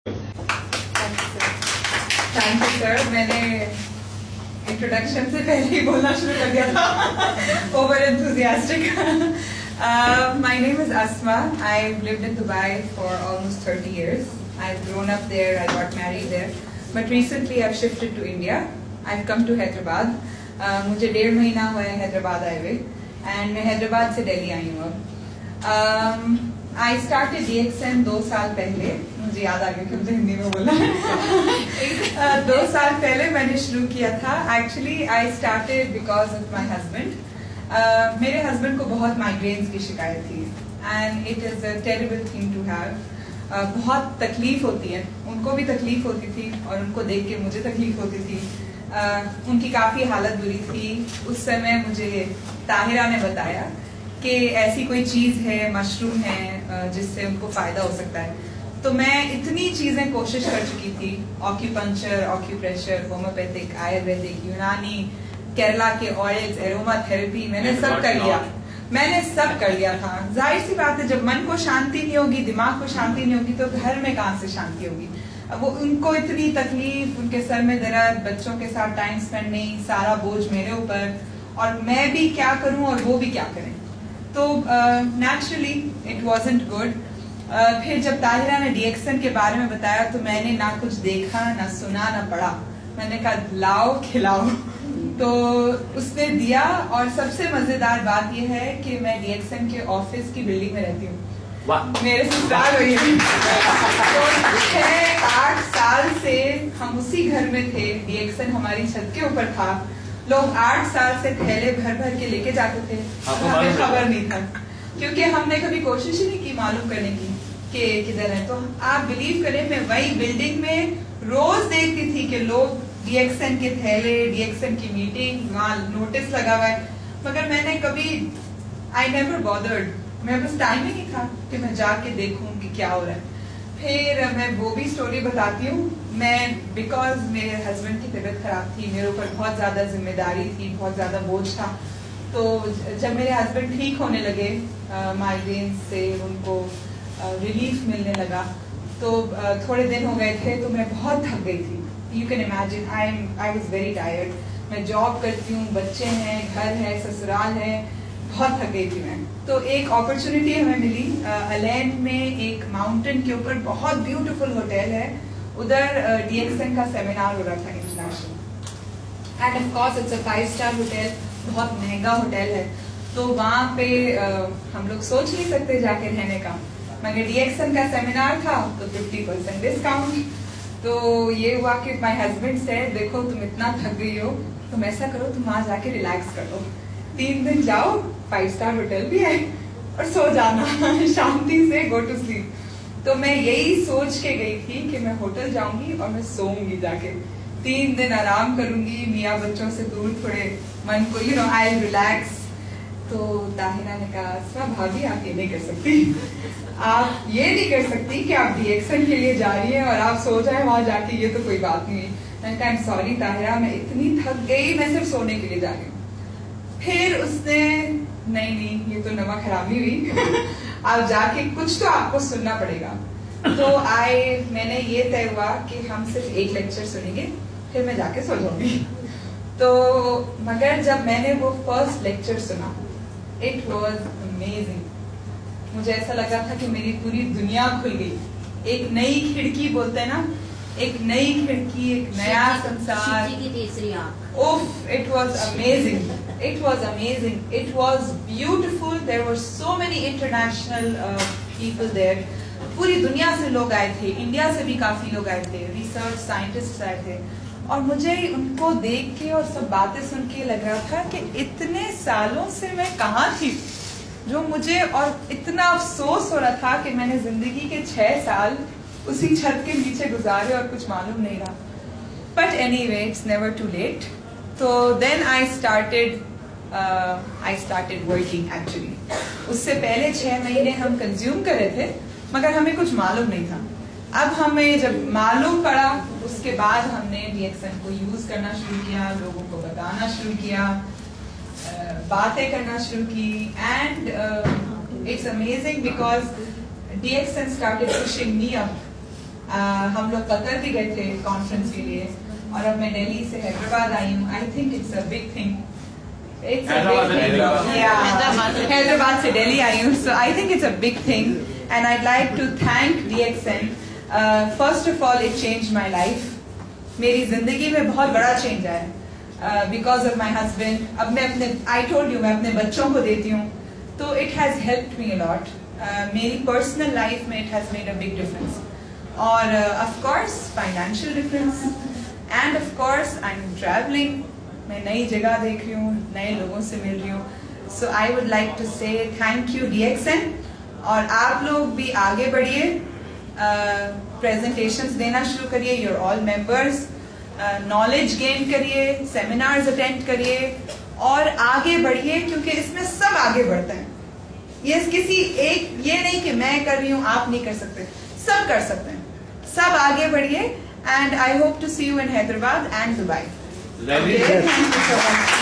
Thank you sir. मैंने introduction से पहले ही बोलना शुरू कर दिया था। Over enthusiastic. My name is Asma. I've lived in Dubai for almost 30 years. I've grown up there. I got married there. But recently I've shifted to India. I've come to Hyderabad. मुझे 1.5 महीना हुआ है हैदराबाद आए हुए, and मैं हैदराबाद से दिल्ली आई हूँ अब। आई स्टार्टेड DXN 2 साल पहले। मुझे याद आ गया कि मुझे हिंदी में बोलना है। 2 साल पहले मैंने शुरू किया था। Actually I started because of my husband. मेरे हस्बैंड को बहुत माइग्रेन्स की शिकायत थी, and it is a terrible thing to have. बहुत तकलीफ होती है, उनको भी तकलीफ होती थी और उनको देख के मुझे तकलीफ होती थी। उनकी काफ़ी हालत बुरी थी। उस समय मुझे ताहिरा ने बताया कि ऐसी कोई चीज़ है, मशरूम है, जिससे उनको फ़ायदा हो सकता है। तो मैं इतनी चीज़ें कोशिश कर चुकी थी, ऑक्यूपंक्चर, ऑक्यूप्रेशर, होम्योपैथिक, आयुर्वेदिक, यूनानी, केरला के ऑयल्स, एरोमा थेरेपी, मैंने सब कर लिया था। जाहिर सी बात है, जब मन को शांति नहीं होगी, दिमाग को शांति नहीं होगी, तो घर में कहाँ से शांति होगी। अब वो उनको इतनी तकलीफ, उनके सर में दर्द, बच्चों के साथ टाइम स्पेंड नहीं, सारा बोझ मेरे ऊपर, और मैं भी क्या करूं और वो भी क्या करें। तो नेचुरली इट वाजंट गुड। फिर जब ताहिरा ने DXN के बारे में बताया, तो मैंने ना कुछ देखा, ना सुना, ना पढ़ा। मैंने कहा लाओ खिलाओ। तो उसने दिया, और सबसे मजेदार बात यह है कि मैं DXN के ऑफिस की बिल्डिंग में रहती हूँ। मेरे ससुराल हुई है। तो 6-8 साल से हम उसी घर में थे। DXN हमारी छत के ऊपर था। लोग 8 साल से थैले भर भर के लेके जाते थे, हमें खबर नहीं था, क्योंकि हमने कभी कोशिश ही नहीं की मालूम करने की कि किधर है। तो आप बिलीव करें, मैं वही बिल्डिंग में रोज देखती थी कि लोग DXN के थैले, DXN की मीटिंग, वहाँ नोटिस लगा हुआ है, मगर मैंने कभी आई नेवर बॉदर्ड। मैं बस टाइम ही नहीं था कि मैं जाके देखूं कि क्या हो रहा है। फिर मैं वो भी स्टोरी बताती हूँ। मैं बिकॉज मेरे हस्बैंड की तबीयत खराब थी, मेरे ऊपर बहुत ज्यादा जिम्मेदारी थी, बहुत ज्यादा बोझ था। तो जब मेरे हस्बैंड ठीक होने लगे माइग्रेन से, उनको रिलीफ मिलने लगा, तो थोड़े दिन हो गए थे, तो मैं बहुत थक गई थी। You can imagine, I was very tired. मैं जॉब करती हूँ, बच्चे हैं, घर है, ससुराल है, बहुत थक गई थी मैं। तो एक अपॉर्चुनिटी हमें मिली, अलेन में एक माउंटेन के ऊपर बहुत ब्यूटीफुल होटल है। उधर DXN का सेमिनार हो रहा था international, and of course it's a five-star hotel, बहुत महंगा होटल है। तो वहाँ पे हम लोग सोच नहीं सकते जाके रहने का, मगर DXN का सेमिनार था तो 50% डिस्काउंट। तो ये हुआ कि माय हस्बैंड से, देखो तुम इतना थक गई हो, तुम ऐसा करो, तुम वहाँ जाके रिलैक्स कर लो, 3 दिन जाओ, 5-स्टार होटल भी है, और सो जाना शांति से, गो टू स्लीप। तो मैं यही सोच के गई थी कि मैं होटल जाऊंगी और मैं सोऊंगी जाके, 3 दिन आराम करूंगी, मियाँ बच्चों से दूर, थोड़े मन को आई रिलैक्स। तो ताहिरा ने कहा, अच्छा भाभी आप ये नहीं कर सकती, आप ये नहीं कर सकती कि आप DXN के लिए जा रही है और आप सो जाए वहां जाके, ये तो कोई बात नहीं। मैंने कहा, आई एम सॉरी ताहिरा, मैं इतनी थक गई, मैं सिर्फ सोने के लिए जा रही हूँ। फिर उसने, नहीं ये तो नमक हरामी हुई, आप जाके कुछ तो आपको सुनना पड़ेगा। तो मैंने ये तय हुआ कि हम सिर्फ एक लेक्चर सुनेंगे, फिर मैं जाके सो जाऊंगी। तो मगर जब मैंने वो फर्स्ट लेक्चर सुना, इट वॉज अमेजिंग। मुझे ऐसा लगा था कि मेरी पूरी दुनिया खुल गई। एक नई खिड़की बोलते हैं ना, एक नई खिड़की, एक नया संसार। उफ, it was amazing. It was amazing. It was beautiful. There were so many international people there. पूरी दुनिया से लोग आए थे, इंडिया से भी काफी लोग आए थे, रिसर्च साइंटिस्ट आए थे, और मुझे उनको देख के और सब बातें सुन के लग रहा था कि इतने सालों से मैं कहाँ थी, जो मुझे, और इतना अफसोस हो रहा था कि मैंने जिंदगी के 6 साल उसी छत के नीचे गुजारे और कुछ मालूम नहीं रहा। But anyway, it's never too late. तो then I started working actually. उससे पहले 6 महीने हम कंज्यूम कर रहे थे, मगर हमें कुछ मालूम नहीं था। अब हमें जब मालूम पड़ा, उसके बाद हमने DXN को यूज करना शुरू किया, लोगों को बताना शुरू किया, बातें करना शुरू की, and it's amazing because DXN started pushing me up. हम लोग कतर भी गए थे कॉन्फ्रेंस के लिए और अब मैं दिल्ली से हैदराबाद आई हूँ. I think it's a big thing. Hyderabad से दिल्ली आई हूँ. So I think it's a big thing and I'd like to thank DXN. First of all, it changed my life. मेरी जिंदगी में बहुत बड़ा चेंज आया बिकॉज ऑफ माई हस्बैंड. अब मैं अपने आई टोल्ड यू मैं अपने बच्चों को देती हूँ तो it has helped me a lot. मेरी पर्सनल लाइफ में it has made a big difference और of course financial difference and of course I am travelling. मैं नई जगह देख रही हूँ, नए लोगों से मिल रही हूँ. So I would like to से थैंक यू DXN. और आप लोग भी आगे बढ़िए, प्रेजेंटेशंस देना शुरू करिए. Your all members. Knowledge gain करिए, सेमिनार्स अटेंड करिए और आगे बढ़िए क्योंकि इसमें सब आगे बढ़ते हैं. ये किसी एक ये नहीं कि मैं कर रही हूँ आप नहीं कर सकते, सब कर सकते हैं. सब आगे बढ़िए and I hope to see you in Hyderabad and Dubai. Thank you so much.